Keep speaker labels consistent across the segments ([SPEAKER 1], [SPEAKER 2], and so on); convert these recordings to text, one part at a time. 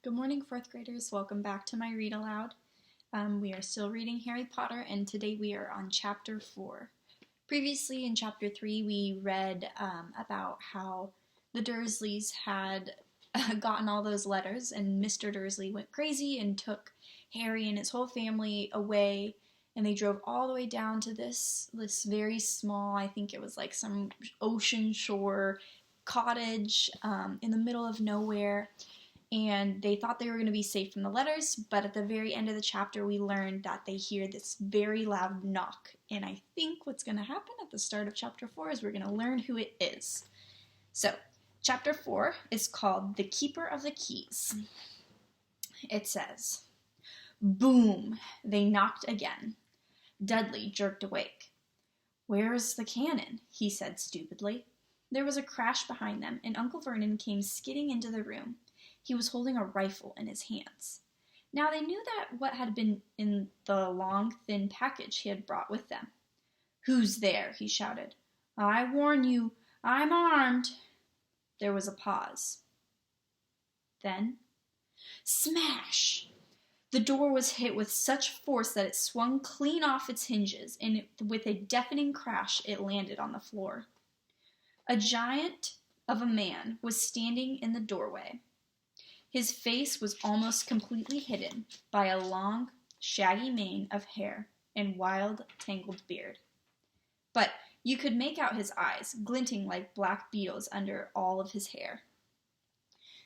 [SPEAKER 1] Good morning, fourth graders. Welcome back to my Read Aloud. We are still reading Harry Potter, and today we are on Chapter 4. Previously, in Chapter 3, we read about how the Dursleys had gotten all those letters, and Mr. Dursley went crazy and took Harry and his whole family away, and they drove all the way down to this very small, I think it was like some ocean shore cottage in the middle of nowhere. And they thought they were going to be safe from the letters, but at the very end of the chapter, we learned that they hear this very loud knock. And I think what's going to happen at the start of Chapter 4 is we're going to learn who it is. So, Chapter 4 is called The Keeper of the Keys. It says, "Boom!" They knocked again. Dudley jerked awake. "Where's the cannon?" he said stupidly. There was a crash behind them, and Uncle Vernon came skidding into the room. He was holding a rifle in his hands. Now they knew that what had been in the long, thin package he had brought with them. "Who's there?" he shouted. "I warn you, I'm armed." There was a pause. Then, smash! The door was hit with such force that it swung clean off its hinges, and with a deafening crash, it landed on the floor. A giant of a man was standing in the doorway. His face was almost completely hidden by a long, shaggy mane of hair and wild, tangled beard. But you could make out his eyes, glinting like black beetles under all of his hair.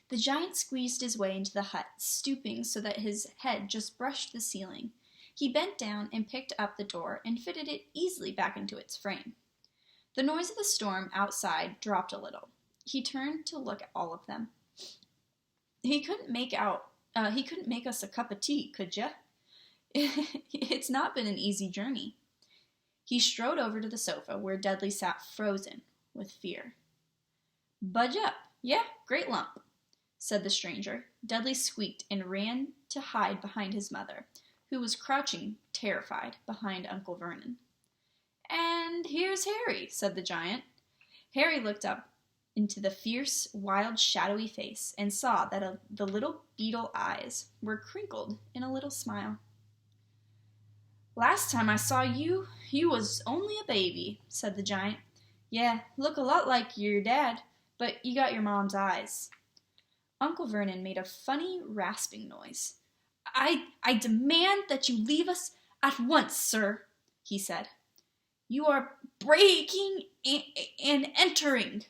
[SPEAKER 1] The giant squeezed his way into the hut, stooping so that his head just brushed the ceiling. He bent down and picked up the door and fitted it easily back into its frame. The noise of the storm outside dropped a little. He turned to look at all of them. He couldn't make us a cup of tea, could ya? It's not been an easy journey. He strode over to the sofa where Dudley sat frozen with fear. "Budge up. Yeah, great lump," said the stranger. Dudley squeaked and ran to hide behind his mother, who was crouching, terrified, behind Uncle Vernon. "And here's Harry," said the giant. Harry looked up into the fierce, wild, shadowy face and saw that the little beetle eyes were crinkled in a little smile. "Last time I saw you, you was only a baby," said the giant. "Yeah, look a lot like your dad, but you got your mom's eyes." Uncle Vernon made a funny, rasping noise. I demand that you leave us at once, sir," he said. "You are breaking and entering."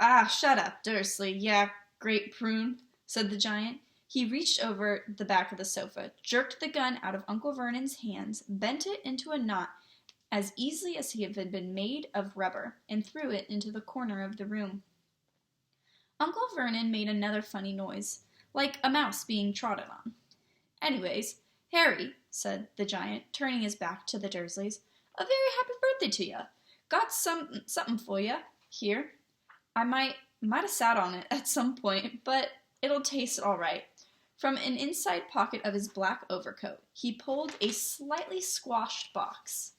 [SPEAKER 1] "Ah, shut up, Dursley, ya great prune," said the giant. He reached over the back of the sofa, jerked the gun out of Uncle Vernon's hands, bent it into a knot as easily as if it had been made of rubber, and threw it into the corner of the room. Uncle Vernon made another funny noise, like a mouse being trodden on. "Anyways, Harry," said the giant, turning his back to the Dursleys, "a very happy birthday to ya. Got something for ya. Here. I might have sat on it at some point, but it'll taste all right." From an inside pocket of his black overcoat, he pulled a slightly squashed box.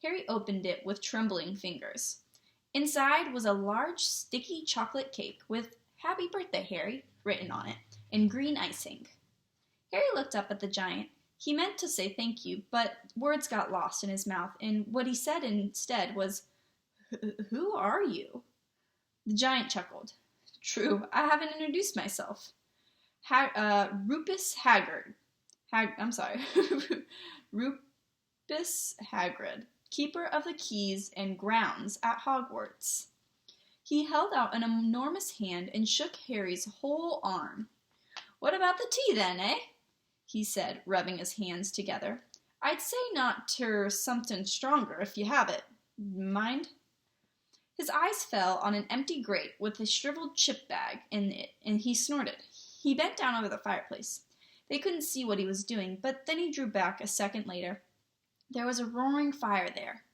[SPEAKER 1] Harry opened it with trembling fingers. Inside was a large, sticky chocolate cake with "Happy Birthday, Harry" written on it, and green icing. Harry looked up at the giant. He meant to say thank you, but words got lost in his mouth, and what he said instead was, "Who are you?" The giant chuckled. "True, I haven't introduced myself. Rupus Hagrid. Rupus Hagrid, keeper of the keys and grounds at Hogwarts." He held out an enormous hand and shook Harry's whole arm. "What about the tea, then, eh?" he said, rubbing his hands together. "I'd say not ter something stronger if you have it. Mind?" His eyes fell on an empty grate with a shriveled chip bag in it, and he snorted. He bent down over the fireplace. They couldn't see what he was doing, but then he drew back a second later. There was a roaring fire there.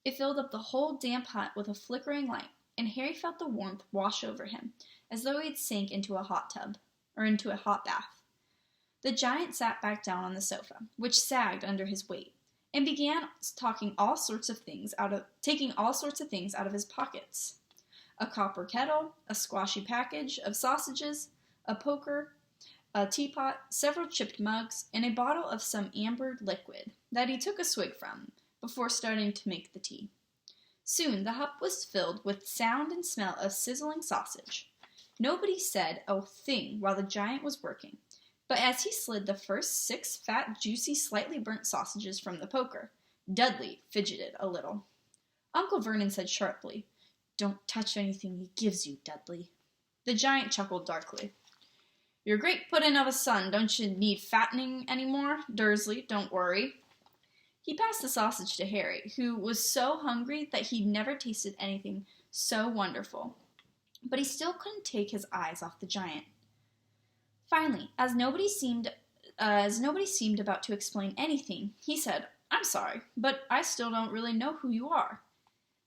[SPEAKER 1] It filled up the whole damp hut with a flickering light, and Harry felt the warmth wash over him, as though he had sank into a hot tub, or into a hot bath. The giant sat back down on the sofa, which sagged under his weight, and began taking all sorts of things out of his pockets. A copper kettle, a squashy package of sausages, a poker, a teapot, several chipped mugs, and a bottle of some amber liquid that he took a swig from before starting to make the tea. Soon the hut was filled with sound and smell of sizzling sausage. Nobody said a thing while the giant was working, but as he slid the first 6 fat, juicy, slightly burnt sausages from the poker, Dudley fidgeted a little. Uncle Vernon said sharply, "Don't touch anything he gives you, Dudley." The giant chuckled darkly. "Your great puddin' of a son don't you need fattening any more, Dursley, don't worry." He passed the sausage to Harry, who was so hungry that he'd never tasted anything so wonderful. But he still couldn't take his eyes off the giant. Finally, as nobody seemed about to explain anything, he said, "I'm sorry, but I still don't really know who you are."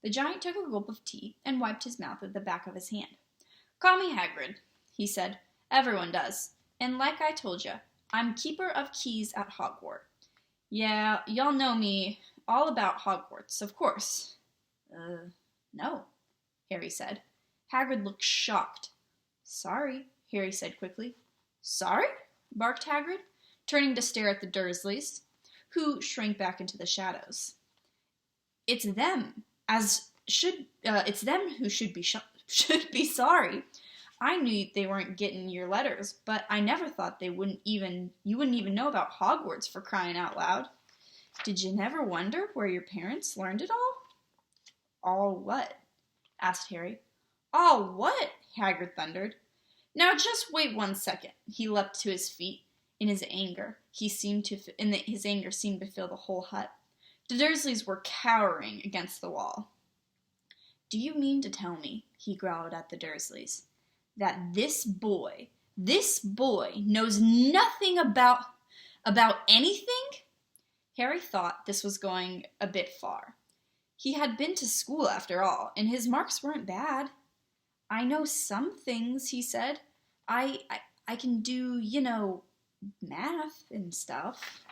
[SPEAKER 1] The giant took a gulp of tea and wiped his mouth with the back of his hand. "Call me Hagrid," he said. "Everyone does. And like I told you, I'm keeper of keys at Hogwarts. Yeah, y'all know me all about Hogwarts, of course." No," Harry said. Hagrid looked shocked. "Sorry," Harry said quickly. "Sorry?" barked Hagrid, turning to stare at the Dursleys, who shrank back into the shadows. It's them who should be sorry. I knew they weren't getting your letters, but I never thought you wouldn't even know about Hogwarts, for crying out loud. Did you never wonder where your parents learned it all?" "All what?" asked Harry. "All what?" Hagrid thundered. "Now just wait 1 second." He leapt to his feet. In his anger, his anger seemed to fill the whole hut. The Dursleys were cowering against the wall. "Do you mean to tell me," he growled at the Dursleys, "that this boy knows nothing about anything?" Harry thought this was going a bit far. He had been to school after all, and his marks weren't bad. "I know some things," he said. I can do, math and stuff."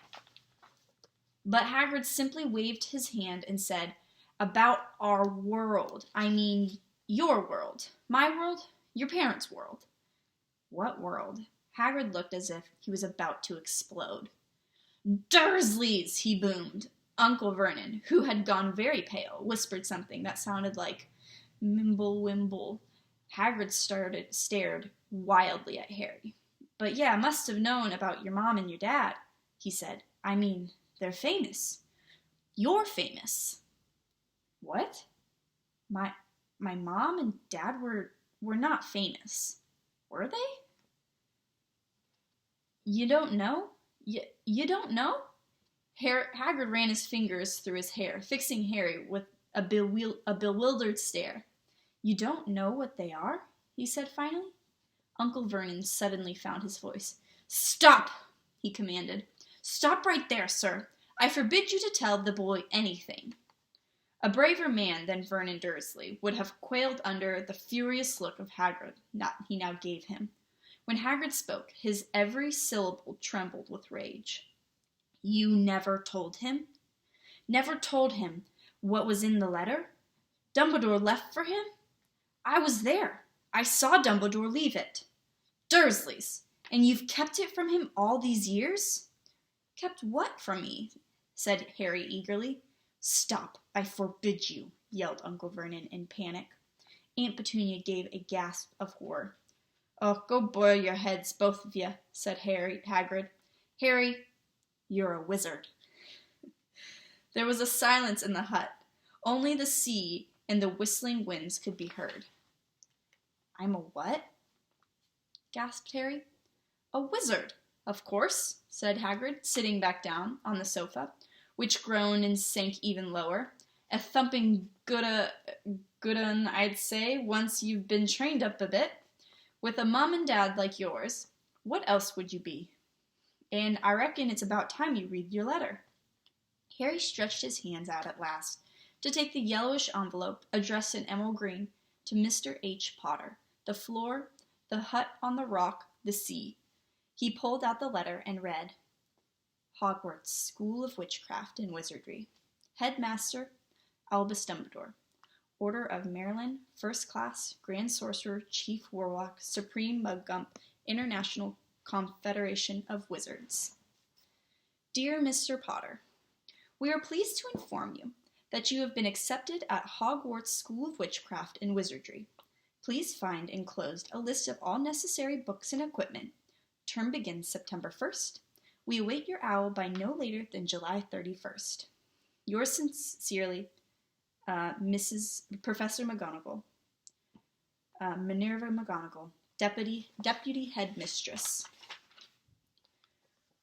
[SPEAKER 1] But Hagrid simply waved his hand and said, "About our world. I mean, your world. My world? Your parents' world." "What world?" Hagrid looked as if he was about to explode. "Dursleys!" he boomed. Uncle Vernon, who had gone very pale, whispered something that sounded like "Mimble Wimble." Hagrid stared wildly at Harry. "But yeah, I must have known about your mom and your dad," he said. "I mean, they're famous. You're famous." "What? My mom and dad were not famous. Were they?" "You don't know? You don't know?" Hagrid ran his fingers through his hair, fixing Harry with a bewildered stare. "You don't know what they are?" he said finally. Uncle Vernon suddenly found his voice. "Stop!" he commanded. "Stop right there, sir. I forbid you to tell the boy anything." A braver man than Vernon Dursley would have quailed under the furious look of Hagrid he now gave him. When Hagrid spoke, his every syllable trembled with rage. "You never told him? Never told him what was in the letter? Dumbledore left for him? I was there. I saw Dumbledore leave it. Dursleys! And you've kept it from him all these years?" "Kept what from me?" said Harry eagerly. "Stop, I forbid you," yelled Uncle Vernon in panic. Aunt Petunia gave a gasp of horror. "Oh, go boil your heads, both of you," said Hagrid. "Harry, you're a wizard." There was a silence in the hut. Only the sea and the whistling winds could be heard. "I'm a what?" gasped Harry. "A wizard, of course," said Hagrid, sitting back down on the sofa, which groaned and sank even lower. "A thumping good un, I'd say, once you've been trained up a bit. With a mum and dad like yours, what else would you be? And I reckon it's about time you read your letter." Harry stretched his hands out at last to take the yellowish envelope addressed in emerald green to Mr. H. Potter. The floor, the hut on the rock, the sea. He pulled out the letter and read, "Hogwarts School of Witchcraft and Wizardry. Headmaster, Albus Dumbledore. Order of Maryland, First Class, Grand Sorcerer, Chief Warlock, Supreme Muggump, International Confederation of Wizards. Dear Mr. Potter, we are pleased to inform you that you have been accepted at Hogwarts School of Witchcraft and Wizardry. Please find enclosed a list of all necessary books and equipment. Term begins September 1st. We await your owl by no later than July 31st. Yours sincerely, Mrs. Professor McGonagall, Minerva McGonagall, Deputy Headmistress.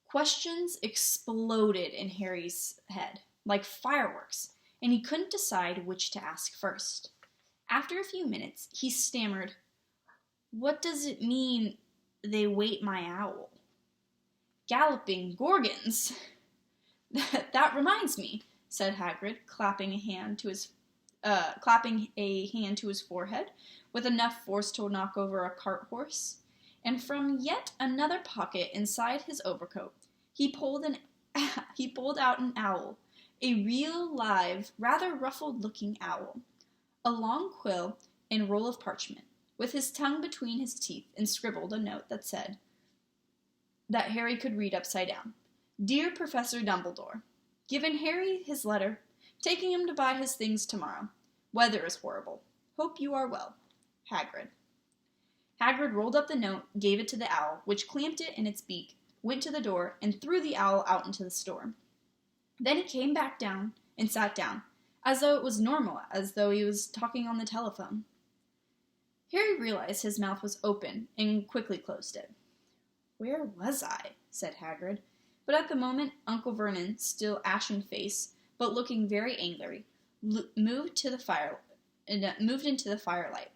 [SPEAKER 1] Questions exploded in Harry's head, like fireworks, and he couldn't decide which to ask first. After a few minutes, he stammered, "What does it mean, they wait my owl?" "Galloping Gorgons!" That reminds me," said Hagrid, clapping a hand to his forehead with enough force to knock over a cart horse. And from yet another pocket inside his overcoat, he pulled out an owl, a real, live, rather ruffled-looking owl, a long quill and roll of parchment, with his tongue between his teeth, and scribbled a note that said, that Harry could read upside down. "Dear Professor Dumbledore, given Harry his letter, taking him to buy his things tomorrow. Weather is horrible. Hope you are well. Hagrid." Hagrid rolled up the note, gave it to the owl, which clamped it in its beak, went to the door, and threw the owl out into the store. Then he came back down and sat down, as though it was normal, as though he was talking on the telephone. Harry realized his mouth was open and quickly closed it. "Where was I?" said Hagrid. But at the moment, Uncle Vernon, still ashen-faced, but looking very angry, moved into the firelight.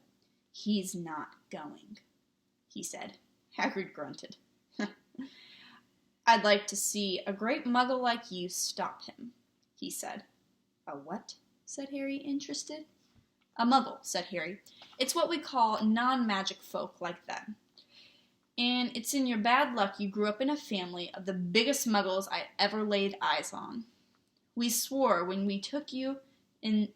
[SPEAKER 1] "He's not going," he said. Hagrid grunted. "I'd like to see a great muggle like you stop him," he said. "A what?" said Harry, interested. "A muggle," said Harry. "It's what we call non-magic folk like them. And it's in your bad luck you grew up in a family of the biggest muggles I ever laid eyes on. We swore when we took him in,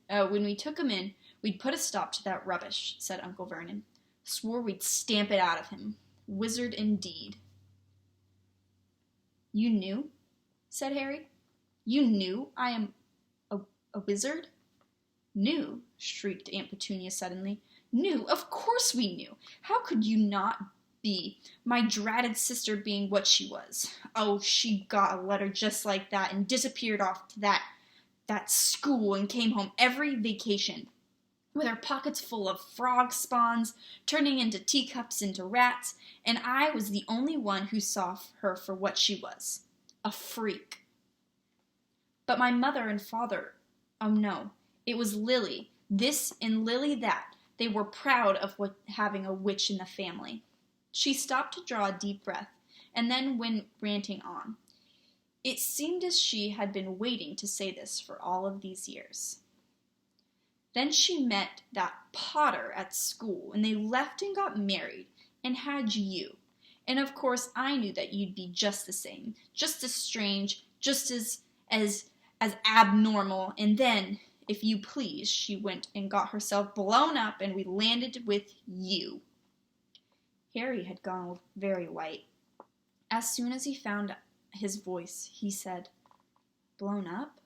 [SPEAKER 1] we'd put a stop to that rubbish," said Uncle Vernon. "Swore we'd stamp it out of him. Wizard indeed." "You knew?" said Harry. "You knew I am a wizard?" "Knew?" shrieked Aunt Petunia suddenly. "Knew? Of course we knew. How could you not be, my dratted sister being what she was? Oh, she got a letter just like that and disappeared off to that school and came home every vacation with her pockets full of frog spawns, turning into teacups into rats, and I was the only one who saw her for what she was, a freak. But my mother and father, oh no, it was Lily this and Lily that. They were proud of having a witch in the family." She stopped to draw a deep breath, and then went ranting on. It seemed as she had been waiting to say this for all of these years. "Then she met that Potter at school, and they left and got married, and had you. And of course I knew that you'd be just the same, just as strange, just as abnormal, and then, if you please, she went and got herself blown up, and we landed with you." Harry had gone very white. As soon as he found his voice, he said, "Blown up?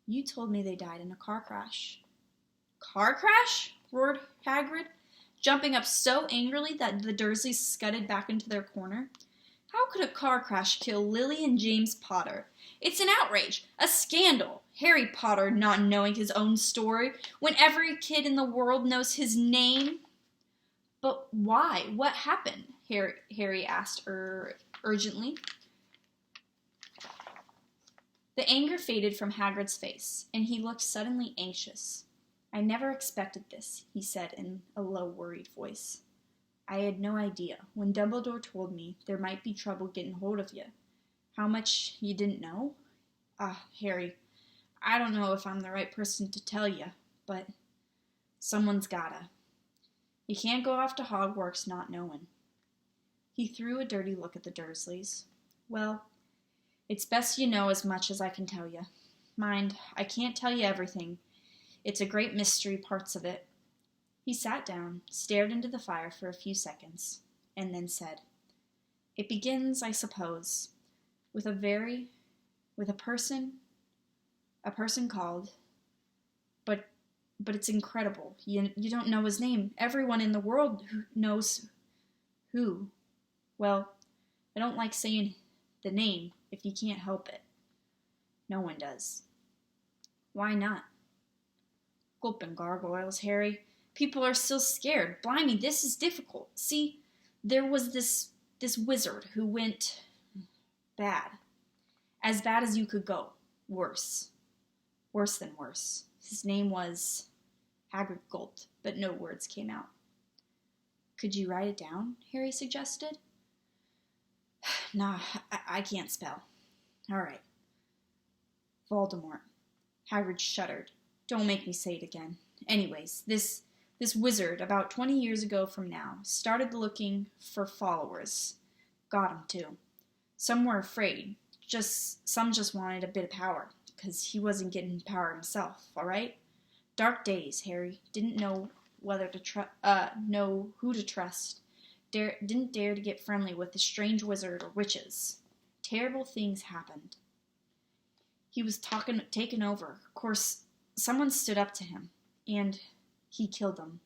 [SPEAKER 1] You told me they died in a car crash." "Car crash?" roared Hagrid, jumping up so angrily that the Dursleys scudded back into their corner. "How could a car crash kill Lily and James Potter? It's an outrage, a scandal. Harry Potter not knowing his own story when every kid in the world knows his name." "But why? What happened?" Harry asked urgently. The anger faded from Hagrid's face, and he looked suddenly anxious. "I never expected this," he said in a low, worried voice. "I had no idea, when Dumbledore told me there might be trouble getting hold of you. How much you didn't know? Harry, I don't know if I'm the right person to tell you, but someone's gotta. You can't go off to Hogwarts not knowing." He threw a dirty look at the Dursleys. "Well, it's best you know as much as I can tell you. Mind, I can't tell you everything. It's a great mystery, parts of it." He sat down, stared into the fire for a few seconds, and then said, It begins, I suppose, with a person called, but it's incredible. You don't know his name. Everyone in the world knows who. Well, I don't like saying the name if you can't help it. No one does. Why not? Gulp and gargoyles, Harry. People are still scared. Blimey, this is difficult. See, there was this wizard who went bad. As bad as you could go. Worse. Worse than worse. His name was... Hagrid gulped, but no words came out. Could you write it down? Harry suggested. Nah, I can't spell. All right. Voldemort. Hagrid shuddered. Don't make me say it again. Anyways, this wizard, about 20 years ago from now, started looking for followers. Got 'em too. Some were afraid. Some just wanted a bit of power, because he wasn't getting power himself, all right? Dark days, Harry. Didn't know whether to know who to trust. Didn't dare to get friendly with a strange wizard or witches. Terrible things happened. He was taken over. Of course, someone stood up to him, and he killed them.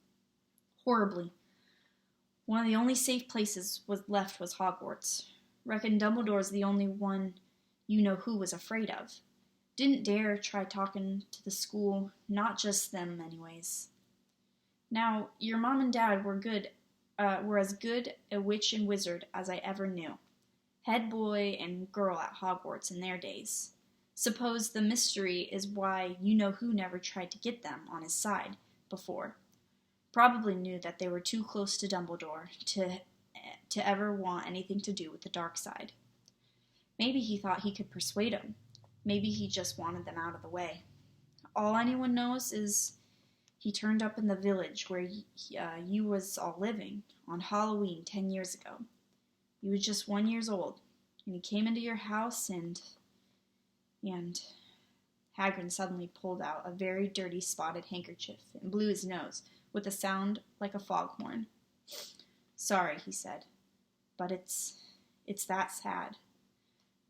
[SPEAKER 1] Horribly. One of the only safe places left was Hogwarts. Reckon Dumbledore's the only one you know who was afraid of. Didn't dare try talking to the school, not just them anyways. Now, your mom and dad were as good a witch and wizard as I ever knew. Head boy and girl at Hogwarts in their days. Suppose the mystery is why you know who never tried to get them on his side before. Probably knew that they were too close to Dumbledore to ever want anything to do with the dark side. Maybe he thought he could persuade them. Maybe he just wanted them out of the way. All anyone knows is he turned up in the village where you was all living on Halloween 10 years ago. You was just 1 year old, and he came into your house and Hagrid suddenly pulled out a very dirty spotted handkerchief and blew his nose with a sound like a foghorn. Sorry, he said, but it's that sad.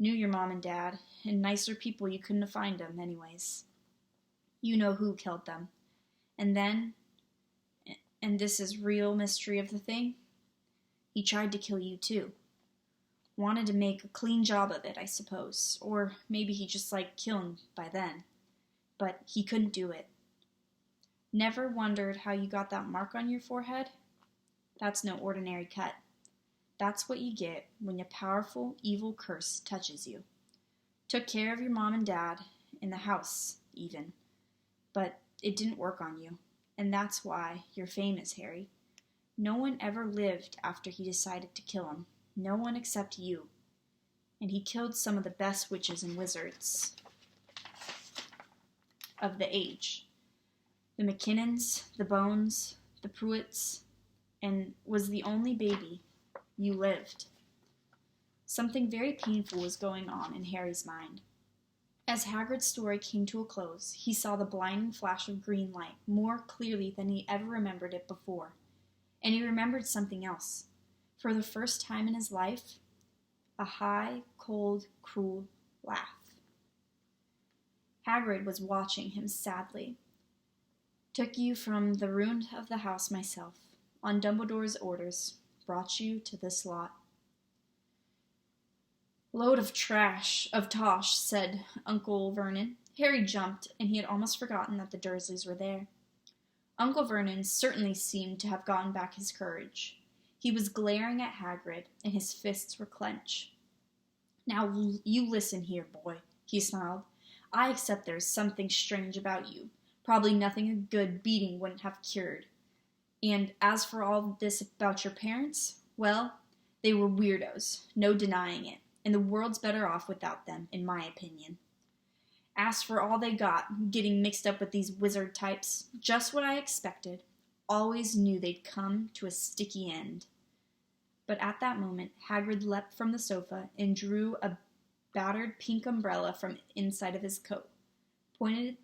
[SPEAKER 1] Knew your mom and dad, and nicer people you couldn't have found them anyways. You know who killed them. And then, and this is real mystery of the thing, he tried to kill you too. Wanted to make a clean job of it, I suppose. Or maybe he just liked killing by then. But he couldn't do it. Never wondered how you got that mark on your forehead? That's no ordinary cut. That's what you get when a powerful, evil curse touches you. Took care of your mom and dad, in the house, even. But it didn't work on you. And that's why you're famous, Harry. No one ever lived after he decided to kill him. No one except you. And he killed some of the best witches and wizards of the age. The McKinnons, the Bones, the Pruitts, and was the only baby you lived. Something very painful was going on in Harry's mind. As Hagrid's story came to a close, he saw the blinding flash of green light more clearly than he ever remembered it before. And he remembered something else. For the first time in his life, a high, cold, cruel laugh. Hagrid was watching him sadly. Took you from the ruin of the house myself, on Dumbledore's orders, brought you to this lot. Load of tosh, said Uncle Vernon. Harry jumped, and he had almost forgotten that the Dursleys were there. Uncle Vernon certainly seemed to have gotten back his courage. He was glaring at Hagrid, and his fists were clenched. Now you listen here, boy, he snarled. I accept there's something strange about you. Probably nothing a good beating wouldn't have cured. And as for all this about your parents, well, they were weirdos, no denying it, and the world's better off without them, in my opinion. As for all they got, getting mixed up with these wizard types, just what I expected. Always knew they'd come to a sticky end. But at that moment, Hagrid leapt from the sofa and drew a battered pink umbrella from inside of his coat, pointed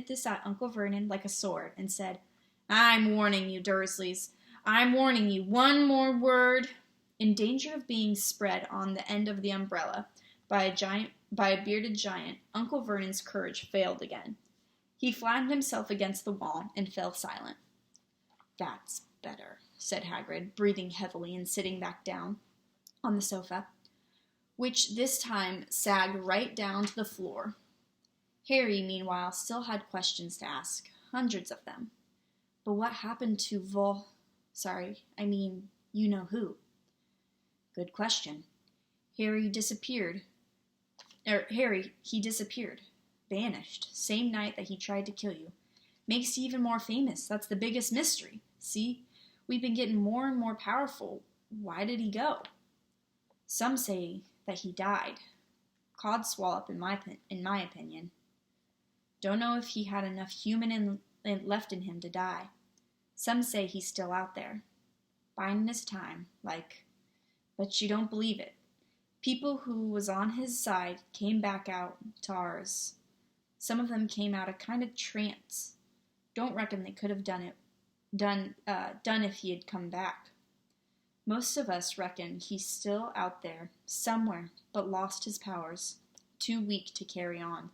[SPEAKER 1] this at Uncle Vernon like a sword, and said, I'm warning you, Dursleys. I'm warning you. One more word, In danger of being spread on the end of the umbrella by a bearded giant, Uncle Vernon's courage failed again. He flattened himself against the wall and fell silent. "That's better," said Hagrid, breathing heavily and sitting back down on the sofa, which this time sagged right down to the floor. Harry, meanwhile, still had questions to ask, hundreds of them. But what happened to you know who? Good question. He disappeared. Vanished. Same night that he tried to kill you. Makes you even more famous. That's the biggest mystery. See? We've been getting more and more powerful. Why did he go? Some say that he died. Codswallop, in my opinion. Don't know if he had enough human left in him to die. Some say he's still out there. Biding his time, but you don't believe it. People who was on his side came back out to ours. Some of them came out a kind of trance. Don't reckon they could have done if he had come back. Most of us reckon he's still out there, somewhere, but lost his powers, too weak to carry on.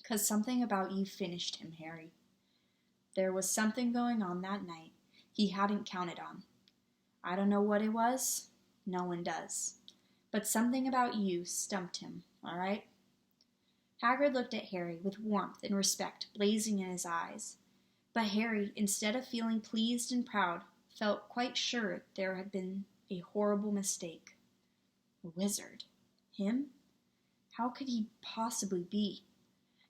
[SPEAKER 1] 'Cause something about you finished him, Harry. There was something going on that night he hadn't counted on. I don't know what it was. No one does. But something about you stumped him, all right? Hagrid looked at Harry with warmth and respect blazing in his eyes. But Harry, instead of feeling pleased and proud, felt quite sure there had been a horrible mistake. A wizard? Him? How could he possibly be?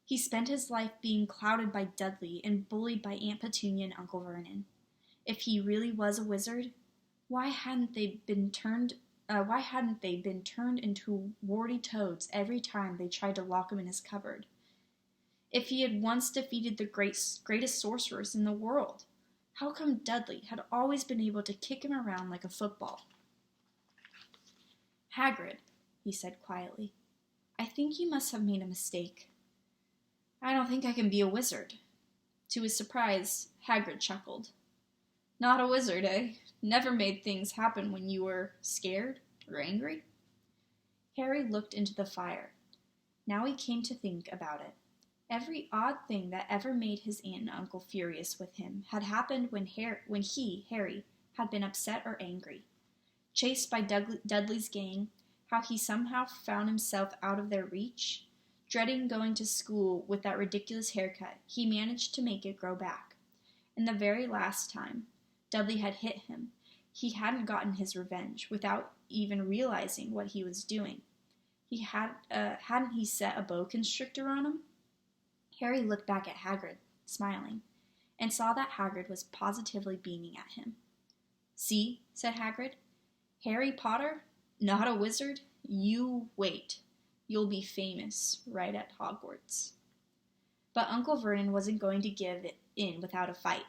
[SPEAKER 1] He spent his life being clouded by Dudley and bullied by Aunt Petunia and Uncle Vernon. If he really was a wizard, why hadn't they been turned into warty toads every time they tried to lock him in his cupboard? If he had once defeated the greatest sorcerers in the world, how come Dudley had always been able to kick him around like a football? Hagrid, he said quietly, I think you must have made a mistake. I don't think I can be a wizard. To his surprise, Hagrid chuckled. Not a wizard, eh? Never made things happen when you were scared or angry? Harry looked into the fire. Now he came to think about it. Every odd thing that ever made his aunt and uncle furious with him had happened when he, Harry, had been upset or angry. Chased by Dudley's gang, how he somehow found himself out of their reach. Dreading going to school with that ridiculous haircut, he managed to make it grow back. And the very last time Dudley had hit him, he hadn't gotten his revenge without even realizing what he was doing. Hadn't he set a boa constrictor on him? Harry looked back at Hagrid, smiling, and saw that Hagrid was positively beaming at him. See, said Hagrid, Harry Potter, not a wizard, you wait. You'll be famous right at Hogwarts. But Uncle Vernon wasn't going to give it in without a fight.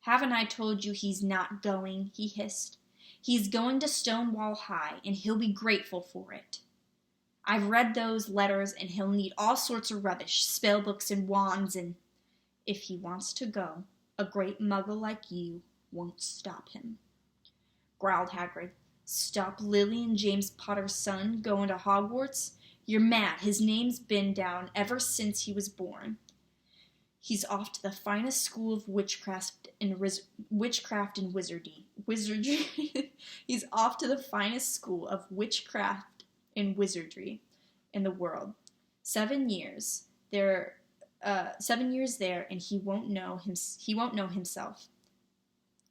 [SPEAKER 1] Haven't I told you he's not going, he hissed. He's going to Stonewall High, and he'll be grateful for it. I've read those letters, and he'll need all sorts of rubbish, spellbooks and wands, and if he wants to go, a great muggle like you won't stop him. Growled Hagrid. Stop Lily and James Potter's son going to Hogwarts? You're mad. His name's been down ever since he was born. He's off to the finest school of witchcraft and wizardry. He's off to the finest school of witchcraft and wizardry in the world. 7 years there, and he won't know himself.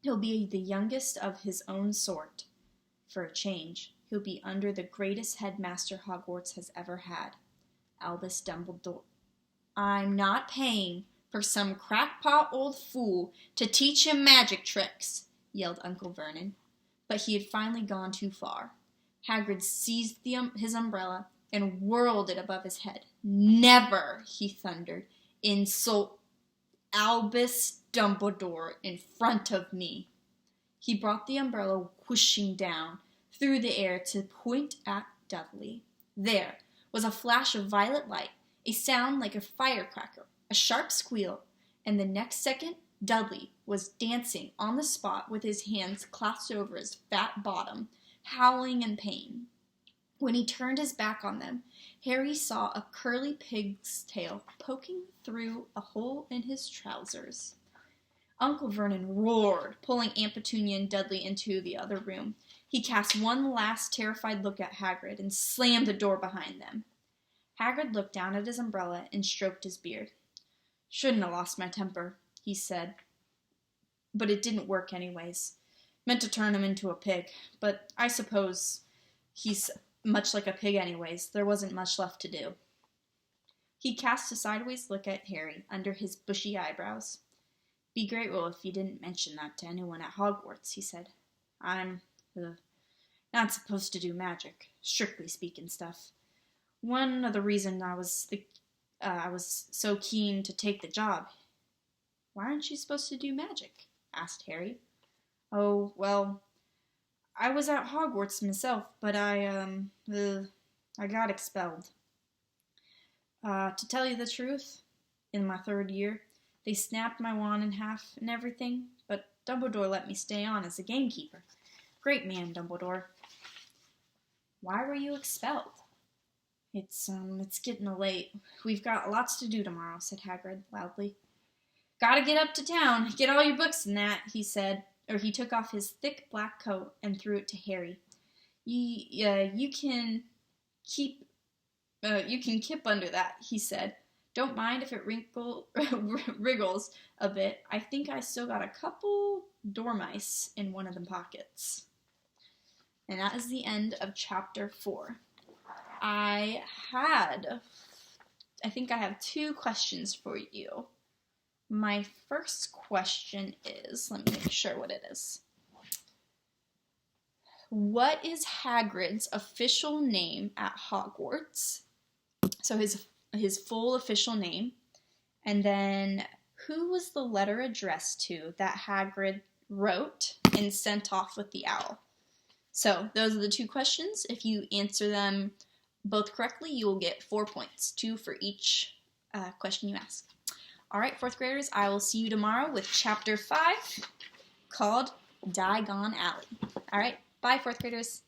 [SPEAKER 1] He'll be the youngest of his own sort. For a change, he'll be under the greatest headmaster Hogwarts has ever had, Albus Dumbledore. I'm not paying for some crackpot old fool to teach him magic tricks, yelled Uncle Vernon. But he had finally gone too far. Hagrid seized his umbrella and whirled it above his head. Never, he thundered, insult Albus Dumbledore in front of me. He brought the umbrella whooshing down through the air to point at Dudley. There was a flash of violet light, a sound like a firecracker, a sharp squeal, and the next second Dudley was dancing on the spot with his hands clasped over his fat bottom. howling in pain. When he turned his back on them, Harry saw a curly pig's tail poking through a hole in his trousers. Uncle Vernon roared, pulling Aunt Petunia and Dudley into the other room. He cast one last terrified look at Hagrid and slammed the door behind them. Hagrid looked down at his umbrella and stroked his beard. "Shouldn't have lost my temper," he said. "But it didn't work anyways. Meant to turn him into a pig, but I suppose he's much like a pig anyways. There wasn't much left to do." He cast a sideways look at Harry under his bushy eyebrows. "Be grateful if you didn't mention that to anyone at Hogwarts," he said. "I'm not supposed to do magic, strictly speaking stuff. One of the reasons I was so keen to take the job." "Why aren't you supposed to do magic?" asked Harry. "Oh, well, I was at Hogwarts myself, but I got expelled. To tell you the truth, in my 3rd year, they snapped my wand in half and everything, but Dumbledore let me stay on as a gamekeeper. Great man, Dumbledore." "Why were you expelled?" It's getting late. We've got lots to do tomorrow," said Hagrid loudly. "Gotta get up to town. Get all your books and that," he said. He took off his thick black coat and threw it to Harry. You can keep under that," he said. "Don't mind if it wriggles a bit. I think I still got a couple dormice in one of the pockets." And that is the end of chapter 4. I think I have 2 questions for you. My first question is, let me make sure what it is. What is Hagrid's official name at Hogwarts? So his full official name. And then who was the letter addressed to that Hagrid wrote and sent off with the owl? So those are the 2 questions. If you answer them both correctly, you will get 4 points, 2 for each question you ask. All right, 4th graders, I will see you tomorrow with chapter 5 called Diagon Alley. All right, bye, 4th graders.